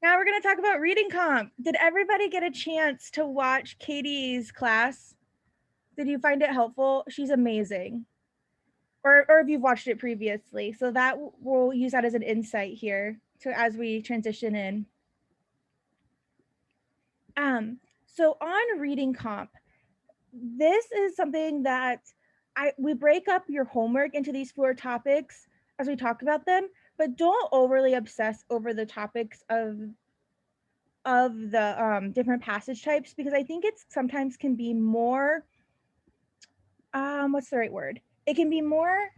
Now we're going to talk about reading comp. Did everybody get a chance to watch Katie's class? Did you find it helpful? She's amazing. Or if you've watched it previously. So that we'll use that as an insight here as we transition in. So on reading comp, this is something that we break up your homework into these 4 topics as we talk about them, but don't overly obsess over the topics of the different passage types, because I think it's sometimes can be more, what's the right word? It can be more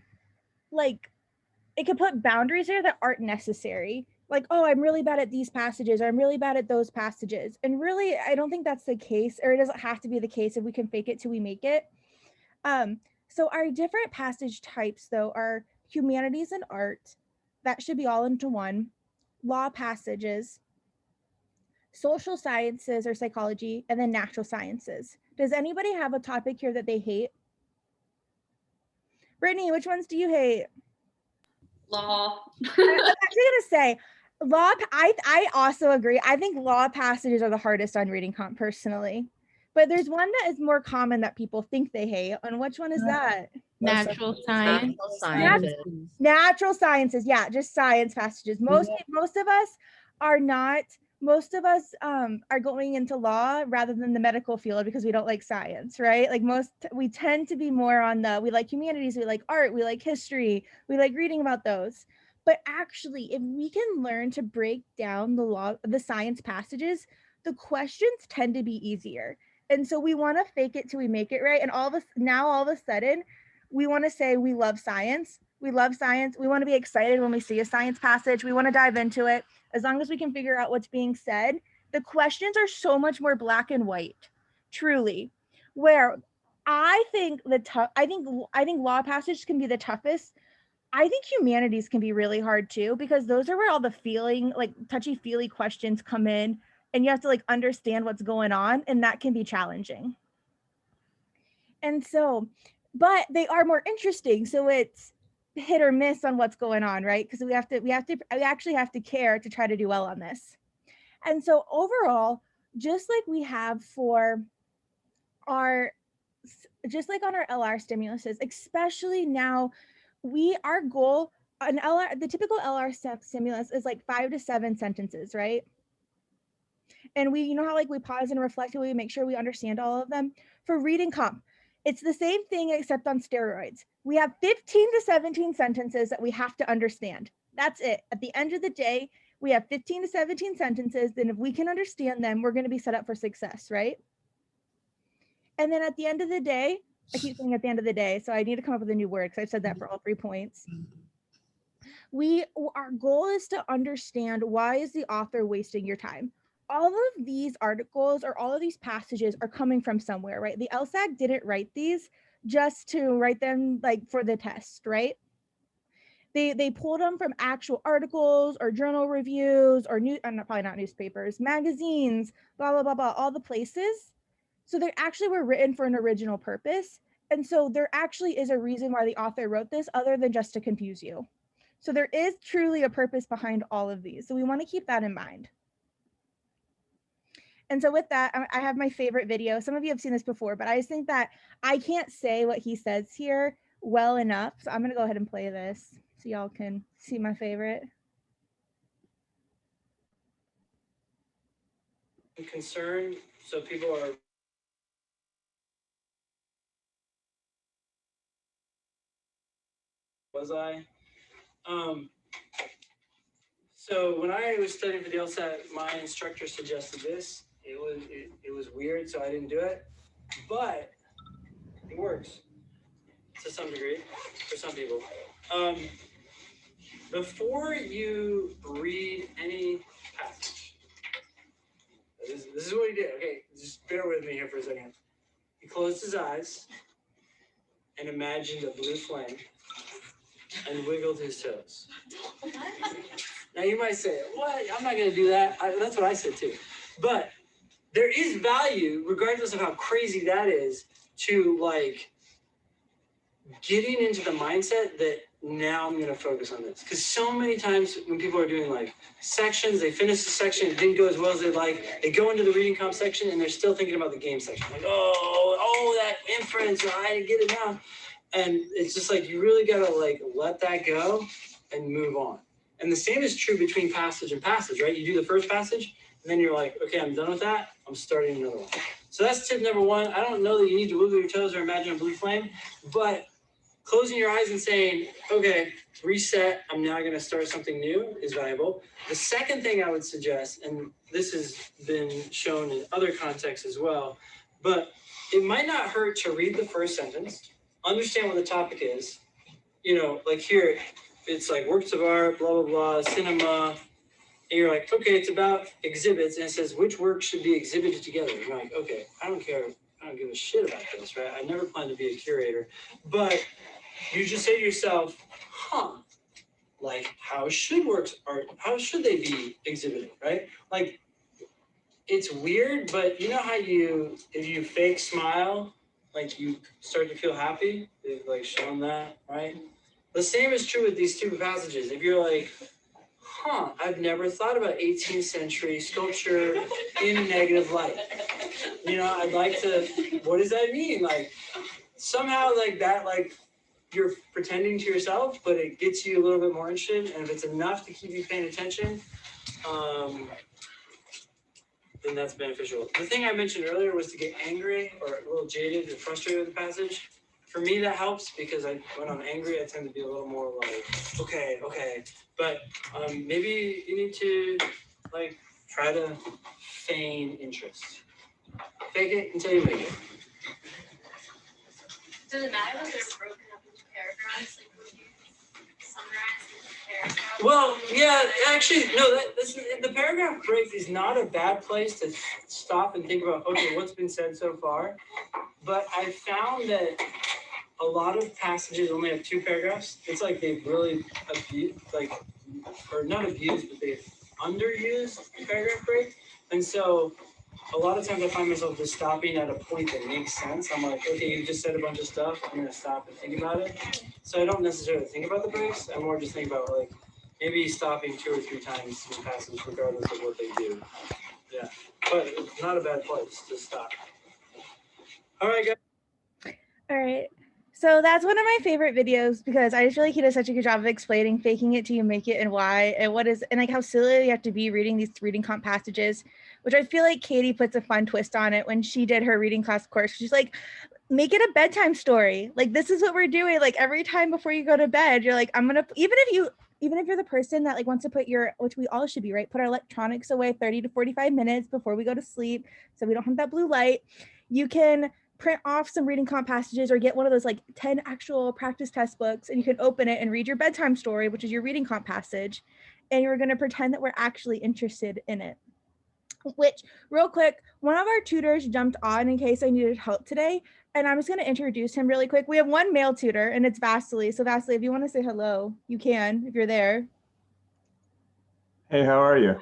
like, it can put boundaries there that aren't necessary. Like, oh, I'm really bad at these passages, or I'm really bad at those passages. And really, I don't think that's the case, or it doesn't have to be the case if we can fake it till we make it. So our different passage types, though, are humanities and art. That should be all into one. Law passages, social sciences or psychology, and then natural sciences. Does anybody have a topic here that they hate? Brittany, which ones do you hate? Law. I was actually gonna say law. I also agree. I think law passages are the hardest on reading comp personally, but there's one that is more common that people think they hate. And which one is that? Natural science. Natural sciences. Yeah, just science passages. Most of us are not. Most of us are going into law rather than the medical field because we don't like science, right? Like we tend to be more on we like humanities, we like art, we like history, we like reading about those. But actually, if we can learn to break down the science passages, the questions tend to be easier. And so we want to fake it till we make it, right? And all of a sudden, we want to say we love science. We love science. We want to be excited when we see a science passage. We want to dive into it. As long as we can figure out what's being said, the questions are so much more black and white, truly. Where I think I think law passages can be the toughest. I think humanities can be really hard too, because those are where all the touchy-feely questions come in, and you have to like understand what's going on, and that can be challenging. And so, but they are more interesting. So it's hit or miss on what's going on, right? Because we actually have to care to try to do well on this. And so overall, just like we have for just like on our LR stimuluses, especially now, our goal, the typical LR stimulus is like 5 to 7 sentences, right? And we, how like we pause and reflect and we make sure we understand all of them. For reading comp, it's the same thing except on steroids. We have 15 to 17 sentences that we have to understand. That's it. At the end of the day, we have 15 to 17 sentences. Then if we can understand them, we're going to be set up for success, right? And then at the end of the day, I keep saying at the end of the day, so I need to come up with a new word because I've said that for all 3 points. Our goal is to understand, why is the author wasting your time? All of these articles or all of these passages are coming from somewhere, right? The LSAT didn't write these just to write them like for the test, right? They pulled them from actual articles or journal reviews or probably not newspapers, magazines, blah, blah, blah, blah, all the places. So they actually were written for an original purpose. And so there actually is a reason why the author wrote this other than just to confuse you. So there is truly a purpose behind all of these. So we want to keep that in mind. And so with that, I have my favorite video. Some of you have seen this before, but I just think that I can't say what he says here well enough. So I'm going to go ahead and play this so y'all can see my favorite. I'm concerned, so people are so when I was studying for the LSAT, my instructor suggested this. It was weird, so I didn't do it, but it works to some degree for some people. Before you read any passage, this is what he did. Okay, just bear with me here for a second. He closed his eyes and imagined a blue flame and wiggled his toes. Now you might say, what? I'm not going to do that. That's what I said too. But there is value, regardless of how crazy that is, to like getting into the mindset that now I'm going to focus on this. Because so many times when people are doing like sections, they finish the section, it didn't go as well as they'd like. They go into the reading comp section and they're still thinking about the game section. Like, oh, that inference, I didn't get it now. And it's just like, you really got to like let that go and move on. And the same is true between passage and passage, right? You do the first passage and then you're like, okay, I'm done with that. I'm starting another one. So that's tip number one. I don't know that you need to wiggle your toes or imagine a blue flame, but closing your eyes and saying, okay, reset, I'm now going to start something new is valuable. The second thing I would suggest, and this has been shown in other contexts as well, but it might not hurt to read the first sentence, understand what the topic is. You know, like here, it's like works of art, blah, blah, blah, cinema. And you're like, okay, it's about exhibits. And it says, which work should be exhibited together? And you're like, okay, I don't care. I don't give a shit about this, right? I never planned to be a curator. But you just say to yourself, like how should they be exhibited, right? Like it's weird, but you know how if you fake smile, like you start to feel happy? They've like shown that, right? The same is true with these two passages. If you're like, I've never thought about 18th century sculpture in negative light. You know, I'd like to, what does that mean? Like somehow like that, like you're pretending to yourself, but it gets you a little bit more interested. And if it's enough to keep you paying attention, then that's beneficial. The thing I mentioned earlier was to get angry or a little jaded and frustrated with the passage. For me, that helps because when I'm angry, I tend to be a little more like, okay. But maybe you need to like try to feign interest. Fake it until you make it. Does it matter that they're broken up into paragraphs? Like, would you summarize the paragraph? Well, yeah, actually, no. The paragraph break is not a bad place to stop and think about. Okay, what's been said so far? But I found that a lot of passages only have two paragraphs. It's like they've really abused, or not abused, but they've underused the paragraph break, and so. A lot of times I find myself just stopping at a point that makes sense. I'm like, okay, you just said a bunch of stuff. I'm going to stop and think about it. So I don't necessarily think about the breaks. I more just think about like maybe stopping 2 or 3 times in passages regardless of what they do. Yeah, but it's not a bad place to stop. All right, guys. All right. So that's one of my favorite videos because I just feel like he does such a good job of explaining faking it till you make it and why and what is and like how silly you have to be reading these reading comp passages, which I feel like Katie puts a fun twist on it when she did her reading class course. She's like, make it a bedtime story. Like this is what we're doing. Like every time before you go to bed, you're like, I'm gonna even if you're the person that like wants to put which we all should be, right? Put our electronics away 30 to 45 minutes before we go to sleep so we don't have that blue light. You can print off some reading comp passages or get one of those like 10 actual practice test books and you can open it and read your bedtime story, which is your reading comp passage. And you're going to pretend that we're actually interested in it. Which, real quick, one of our tutors jumped on in case I needed help today. And I'm just going to introduce him really quick. We have one male tutor and it's Vasily. So Vasily, if you want to say hello, you can, if you're there. Hey, how are you?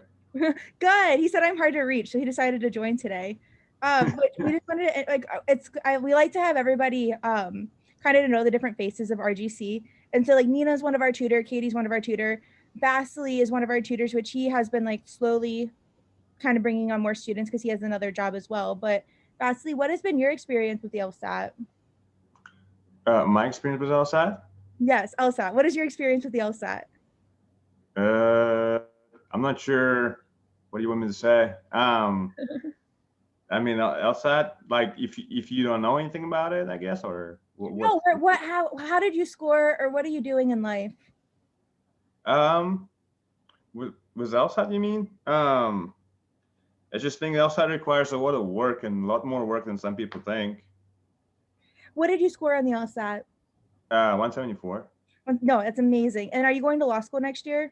Good. He said I'm hard to reach, so he decided to join today. But we just wanted to, like, we like to have everybody kind of to know the different faces of RGC. And so like Nina's one of our tutor, Katie's one of our tutor, Vasily is one of our tutors, which he has been like slowly kind of bringing on more students because he has another job as well. But Vasily, what has been your experience with the LSAT? My experience with LSAT? Yes, LSAT. What is your experience with the LSAT? I'm not sure. What do you want me to say? I mean, LSAT, like if you don't know anything about it, I guess, or no, how did you score, or what are you doing in life? Was LSAT, you mean? I just think LSAT requires a lot of work and a lot more work than some people think. What did you score on the LSAT? 174. No, that's amazing. And are you going to law school next year?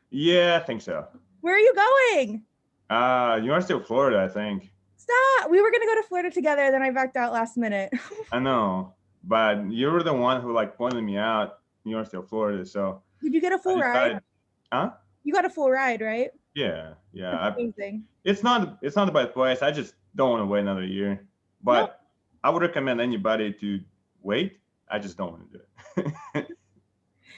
Yeah, I think so. Where are you going? University of Florida, I think. Stop! We were gonna go to Florida together, then I backed out last minute. I know, but you were the one who like pointed me out University of Florida. So did you get a full ride? Huh? You got a full ride, right? Yeah. That's amazing. It's not a bad place. I just don't want to wait another year. But no. I would recommend anybody to wait. I just don't want to do it.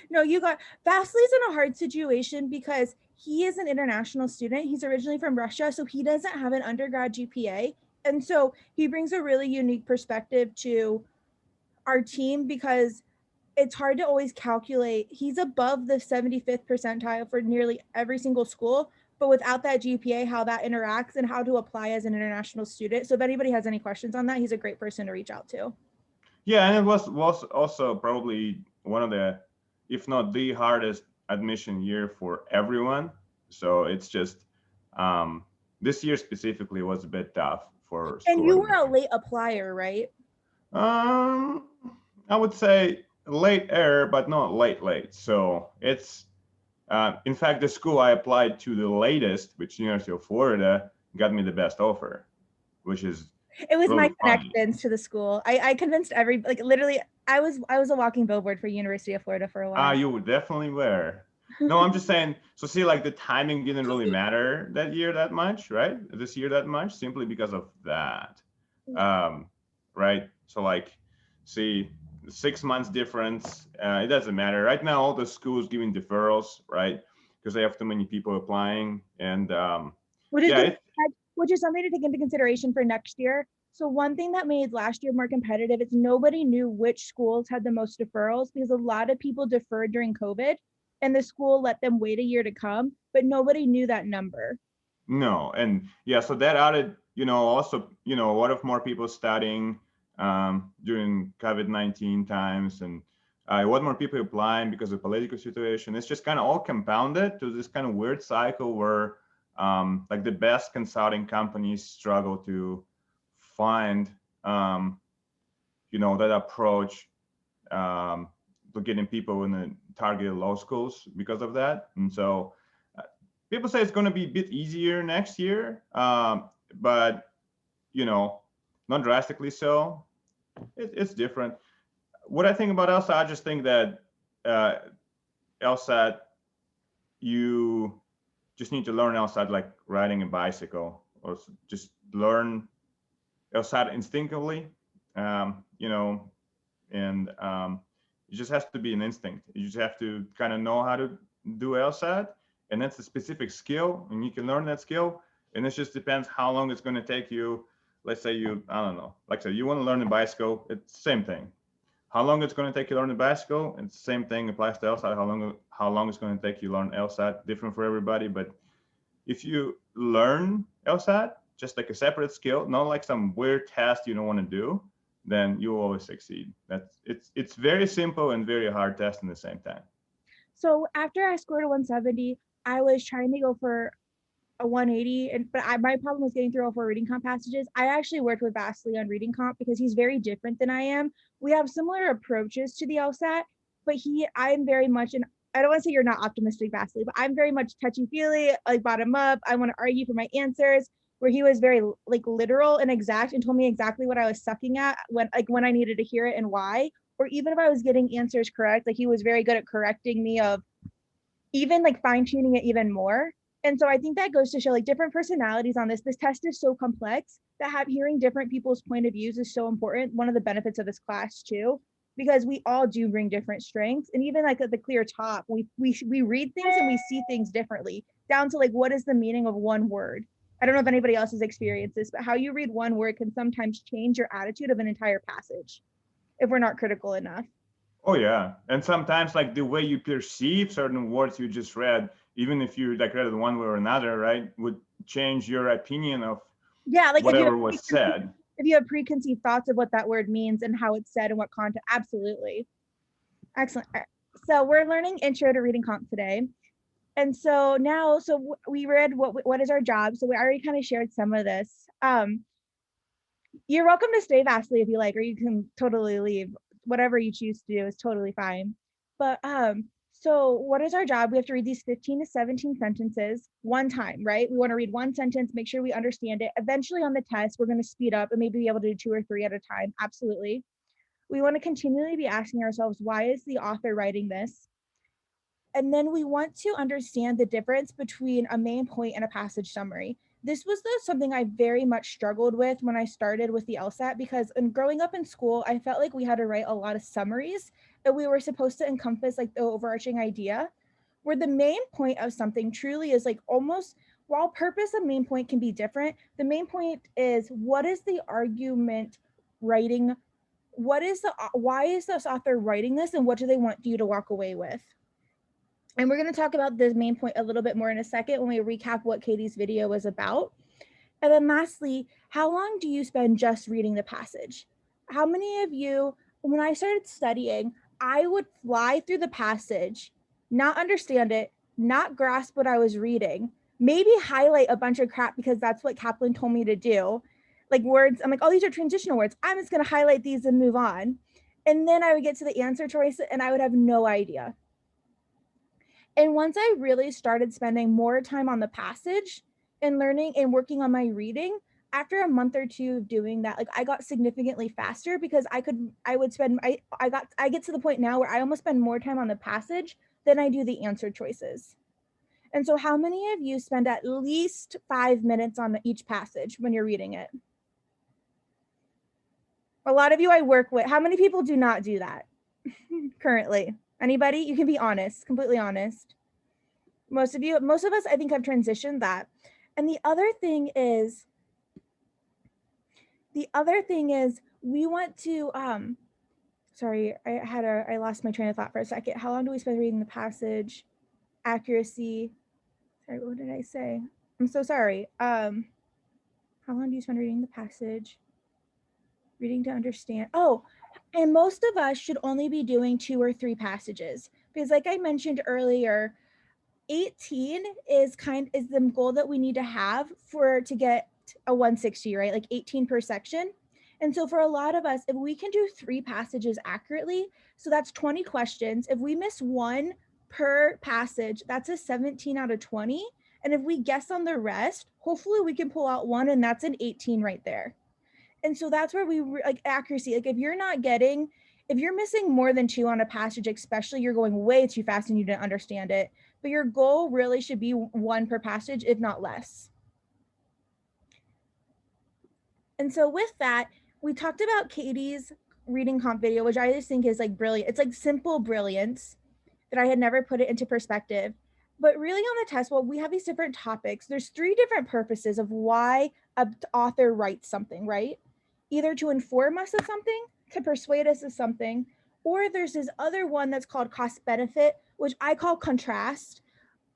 No, you got Vasily's in a hard situation because he is an international student. He's originally from Russia, so he doesn't have an undergrad GPA. And so he brings a really unique perspective to our team because it's hard to always calculate. He's above the 75th percentile for nearly every single school, but without that GPA, how that interacts and how to apply as an international student. So if anybody has any questions on that, he's a great person to reach out to. Yeah, and it was also probably one of the, if not the hardest admission year for everyone. So it's just this year specifically was a bit tough for school. And you were a late applier, right? I would say late error, but not late. So it's in fact the school I applied to the latest, which University of Florida, got me the best offer, which is it was really my connections to the school. I convinced like literally I was a walking billboard for University of Florida for a while. You definitely were. No, I'm just saying, so see, like the timing didn't really matter that year that much, right? This year that much, simply because of that. Right? So like, see, 6 months difference, it doesn't matter. Right now, all the schools giving deferrals, right? Because they have too many people applying. And which is something to take into consideration for next year. So one thing that made last year more competitive is nobody knew which schools had the most deferrals because a lot of people deferred during COVID and the school let them wait a year to come, but nobody knew that number. No, and yeah, so that added, also, a lot of more people studying during COVID-19 times, and a lot more people applying because of political situation. It's just kind of all compounded to this kind of weird cycle where like the best consulting companies struggle to find, that approach to getting people in the targeted law schools because of that. And so people say it's going to be a bit easier next year, but not drastically so. It's different. What I think about LSAT, I just think that LSAT, you just need to learn LSAT like riding a bicycle, or just learn LSAT instinctively, and it just has to be an instinct. You just have to kind of know how to do LSAT, and that's a specific skill, and you can learn that skill. And it just depends how long it's going to take you. Let's say I don't know, like I said, you want to learn a bicycle, it's the same thing. How long it's going to take you to learn the bicycle, it's the same thing applies to LSAT. How long it's going to take you to learn LSAT, different for everybody. But if you learn LSAT, just like a separate skill, not like some weird test you don't want to do, then you will always succeed. It's very simple and very hard test in the same time. So after I scored a 170, I was trying to go for a 180, but my problem was getting through all 4 reading comp passages. I actually worked with Vasily on reading comp because he's very different than I am. We have similar approaches to the LSAT, but I'm very much I don't want to say you're not optimistic, Vasily, but I'm very much touchy-feely, like bottom up. I want to argue for my answers, where he was very like literal and exact and told me exactly what I was sucking at when I needed to hear it and why. Or even if I was getting answers correct, like he was very good at correcting me, of even like fine-tuning it even more. And so I think that goes to show like different personalities on this. This test is so complex that hearing different people's point of views is so important. One of the benefits of this class too, because we all do bring different strengths. And even like at the clear top, we read things and we see things differently, down to like, what is the meaning of one word? I don't know if anybody else has experienced this, but how you read one word can sometimes change your attitude of an entire passage if we're not critical enough. Oh yeah, and sometimes like the way you perceive certain words you just read, even if you like read it one way or another, right, would change your opinion of like whatever was said. If you have preconceived thoughts of what that word means and how it's said and what content, absolutely. Excellent. So we're learning intro to reading comp today. And so now, we read what is our job. So we already kind of shared some of this. You're welcome to stay, Vasily, if you like, or you can totally leave. Whatever you choose to do is totally fine. But so what is our job? We have to read these 15 to 17 sentences one time, right? We want to read one sentence, make sure we understand it. Eventually on the test, we're going to speed up and maybe be able to do 2 or 3 at a time. Absolutely. We want to continually be asking ourselves, why is the author writing this? And then we want to understand the difference between a main point and a passage summary. This was something I very much struggled with when I started with the LSAT, because in growing up in school, I felt like we had to write a lot of summaries. and we were supposed to encompass like the overarching idea, where the main point of something truly is like almost, while purpose and main point can be different, the main point is what is the argument writing, why is this author writing this, and what do they want you to walk away with? And we're going to talk about the main point a little bit more in a second when we recap what Katie's video was about. And then lastly, how long do you spend just reading the passage? How many of you, when I started studying, I would fly through the passage, not understand it, not grasp what I was reading, maybe highlight a bunch of crap because that's what Kaplan told me to do. Like words, I'm like, oh, these are transitional words. I'm just going to highlight these and move on. And then I would get to the answer choice and I would have no idea. And once I really started spending more time on the passage and learning and working on my reading, after a month or two of doing that, like I got significantly faster because I get to the point now where I almost spend more time on the passage than I do the answer choices. And so how many of you spend at least 5 minutes on each passage when you're reading it? A lot of you I work with. How many people do not do that currently? Anybody? You can be honest, completely honest. Most of us, I think, have transitioned that. And the other thing is we want to, sorry, I lost my train of thought for a second. How long do we spend reading the passage? Accuracy. Sorry, what did I say? I'm so sorry. How long do you spend reading the passage? Reading to understand. Oh, and most of us should only be doing 2 or 3 passages because like I mentioned earlier, 18 is the goal that we need to have to get a 160, right? Like 18 per section. And so for a lot of us, if we can do 3 passages accurately, so that's 20 questions. If we miss 1 per passage, that's a 17 out of 20. And if we guess on the rest, hopefully we can pull out 1 and that's an 18 right there. And so that's where we like accuracy. Like if you're missing more than 2 on a passage, especially you're going way too fast and you didn't understand it. But your goal really should be 1 per passage, if not less. And so with that, we talked about Katie's reading comp video, which I just think is like brilliant. It's like simple brilliance that I had never put it into perspective. But really on the test, well, we have these different topics. There's 3 different purposes of why an author writes something, right? Either to inform us of something, to persuade us of something, or there's this other one that's called cost benefit, which I call contrast.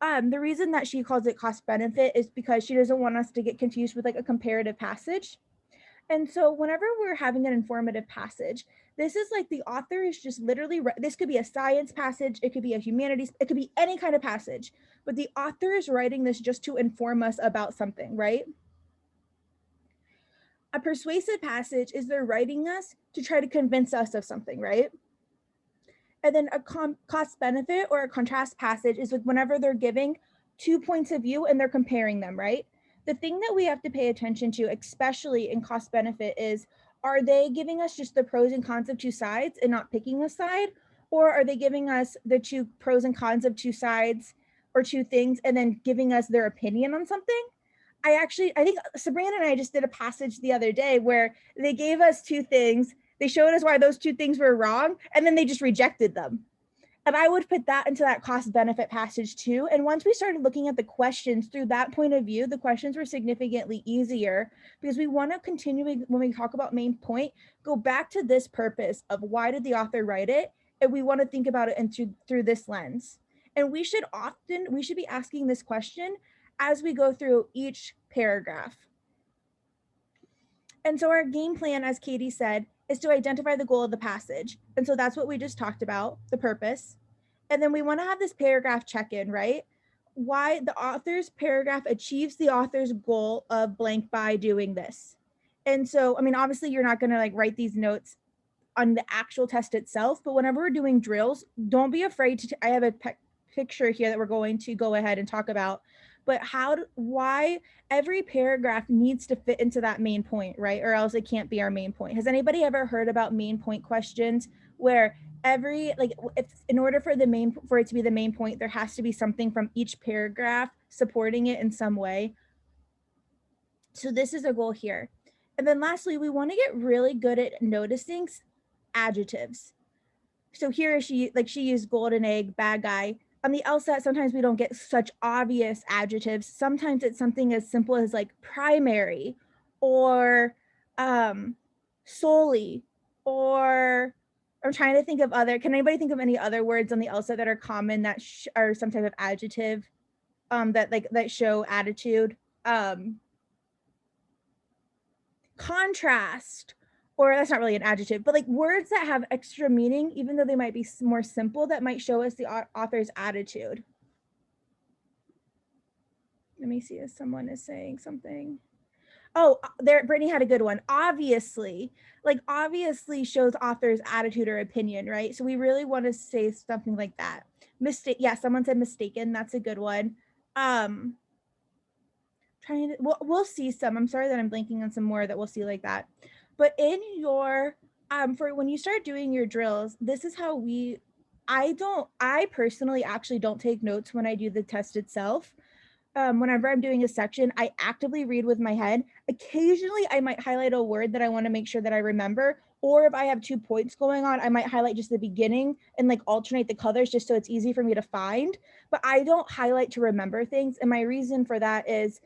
The reason that she calls it cost benefit is because she doesn't want us to get confused with like a comparative passage. And so whenever we're having an informative passage, this is like the author is just literally, this could be a science passage, it could be a humanities, it could be any kind of passage, but the author is writing this just to inform us about something, right? A persuasive passage is they're writing us to try to convince us of something, right? And then a cost benefit or a contrast passage is like whenever they're giving 2 points of view and they're comparing them, right? The thing that we have to pay attention to, especially in cost benefit, is are they giving us just the pros and cons of 2 sides and not picking a side? Or are they giving us the 2 pros and cons of 2 sides or 2 things and then giving us their opinion on something? I think Sabrina and I just did a passage the other day where they gave us 2 things. They showed us why those 2 things were wrong, and then they just rejected them. And I would put that into that cost benefit passage too. And once we started looking at the questions through that point of view, the questions were significantly easier because we want to continue, when we talk about main point, go back to this purpose of why did the author write it? And we want to think about it through this lens. And we should be asking this question as we go through each paragraph. And so our game plan, as Katie said, is to identify the goal of the passage. And so that's what we just talked about, the purpose. And then we want to have this paragraph check-in, right? Why the author's paragraph achieves the author's goal of blank by doing this. And so, I mean, obviously you're not going to like write these notes on the actual test itself, but whenever we're doing drills, don't be afraid to, I have a picture here that we're going to go ahead and talk about, but why every paragraph needs to fit into that main point, right? Or else it can't be our main point. Has anybody ever heard about main point questions where in order for it to be the main point, there has to be something from each paragraph supporting it in some way? So this is a goal here. And then lastly, we want to get really good at noticing adjectives. So here she used golden egg, bad guy. On the LSAT, sometimes we don't get such obvious adjectives. Sometimes it's something as simple as like primary or solely, or I'm trying to think of can anybody think of any other words on the LSAT that are common that are some type of adjective that show attitude? Contrast, or that's not really an adjective, but like words that have extra meaning, even though they might be more simple, that might show us the author's attitude. Let me see if someone is saying something. Oh, there, Brittany had a good one. Obviously, like obviously shows author's attitude or opinion, right? So we really want to say something like that. Mistake, yeah, someone said mistaken. That's a good one. Trying to, we'll see some. I'm sorry that I'm blanking on some more that we'll see like that. But in your for when you start doing your drills, this is how I personally actually don't take notes when I do the test itself. Whenever I'm doing a section, I actively read with my head. Occasionally, I might highlight a word that I want to make sure that I remember. Or if I have 2 points going on, I might highlight just the beginning and like alternate the colors just so it's easy for me to find. But I don't highlight to remember things. And my reason for that is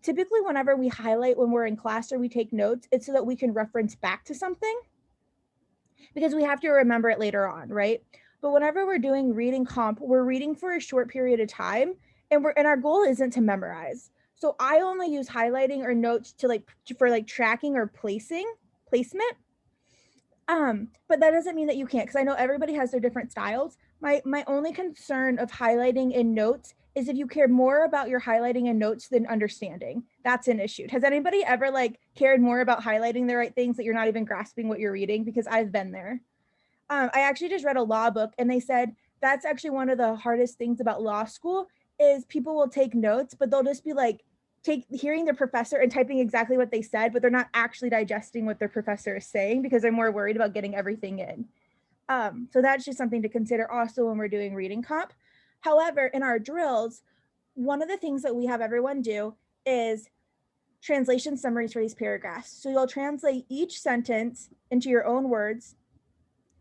typically whenever we highlight when we're in class or we take notes, it's so that we can reference back to something because we have to remember it later on, right? But whenever we're doing reading comp, we're reading for a short period of time, and our goal isn't to memorize. So I only use highlighting or notes for tracking or placement. But that doesn't mean that you can't, because I know everybody has their different styles. My only concern of highlighting in notes is if you care more about your highlighting in notes than understanding. That's an issue. Has anybody ever cared more about highlighting the right things that you're not even grasping what you're reading? Because I've been there. I actually just read a law book, and they said that's actually one of the hardest things about law school is people will take notes, but they'll just be hearing their professor and typing exactly what they said, but they're not actually digesting what their professor is saying because they're more worried about getting everything in. So that's just something to consider also when we're doing reading comp. However, in our drills, one of the things that we have everyone do is translation summaries for these paragraphs. So you'll translate each sentence into your own words,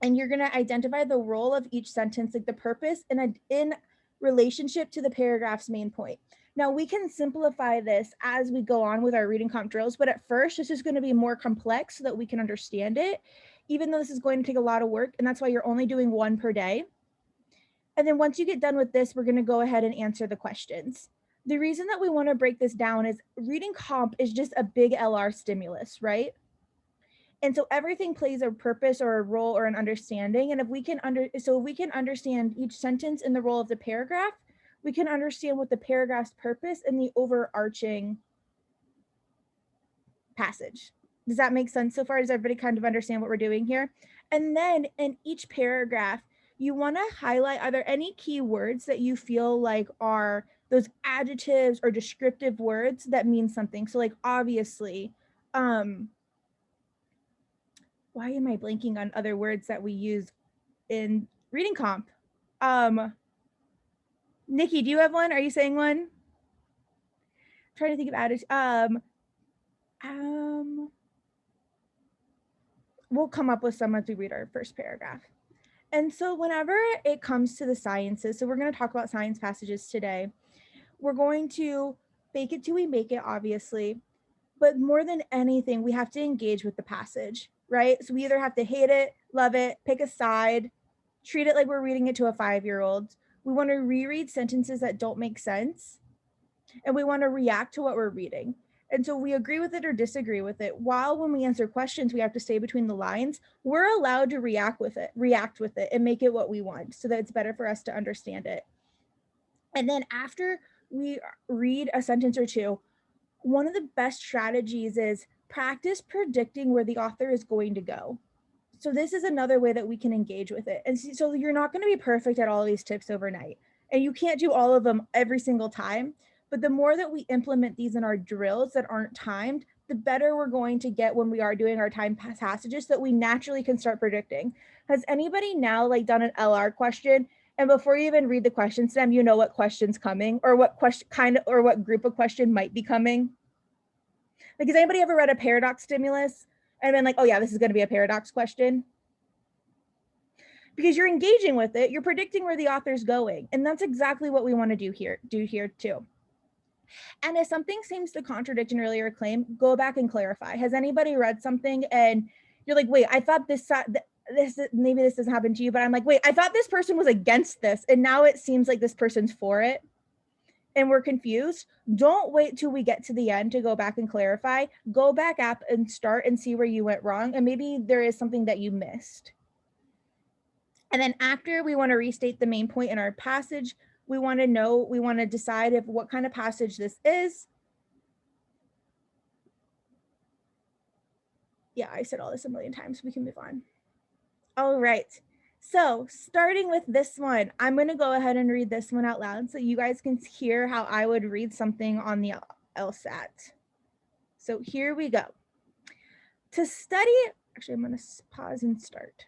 and you're going to identify the role of each sentence, like the purpose in relationship to the paragraph's main point. Now we can simplify this as we go on with our reading comp drills, but at first this is going to be more complex so that we can understand it, even though this is going to take a lot of work, and that's why you're only doing 1 per day. And then once you get done with this, we're going to go ahead and answer the questions. The reason that we want to break this down is reading comp is just a big LR stimulus, right? And so everything plays a purpose or a role or an understanding. And if we can understand each sentence in the role of the paragraph, we can understand what the paragraph's purpose and the overarching passage. Does that make sense so far? Does everybody kind of understand what we're doing here? And then in each paragraph, you want to highlight, are there any key words that you feel like are those adjectives or descriptive words that mean something? So obviously, why am I blanking on other words that we use in reading comp? Nikki, do you have one? Are you saying one? I'm trying to think of adjectives. We'll come up with some as we read our first paragraph. And so whenever it comes to the sciences, so we're going to talk about science passages today. We're going to fake it till we make it, obviously. But more than anything, we have to engage with the passage, right? So we either have to hate it, love it, pick a side, treat it like we're reading it to a 5-year-old. We want to reread sentences that don't make sense, and we want to react to what we're reading. And so we agree with it or disagree with it. While when we answer questions, we have to stay between the lines, we're allowed to react with it, and make it what we want so that it's better for us to understand it. And then after we read a sentence or two, one of the best strategies is practice predicting where the author is going to go. So this is another way that we can engage with it. And so you're not going to be perfect at all these tips overnight, and you can't do all of them every single time. But the more that we implement these in our drills that aren't timed, the better we're going to get when we are doing our time passages, so that we naturally can start predicting. Has anybody now done an LR question, and before you even read the question stem, you know what question's coming, or what question or what group of question might be coming? Has anybody ever read a paradox stimulus and been oh yeah, this is going to be a paradox question? because you're engaging with it, you're predicting where the author's going. And that's exactly what we want to do here too. And if something seems to contradict an earlier claim, go back and clarify. Has anybody read something and you're like, wait, I thought this maybe this doesn't happen to you, but I'm like, wait, I thought this person was against this, and now it seems like this person's for it, and we're confused. Don't wait till we get to the end to go back and clarify. Go back up and start and see where you went wrong, and maybe there is something that you missed. And then after we want to restate the main point in our passage, we want to decide if what kind of passage this is. Yeah, I said all this a million times. We can move on. All right. So starting with this one, I'm going to go ahead and read this one out loud so you guys can hear how I would read something on the LSAT. So here we go. To study, actually, I'm going to pause and start.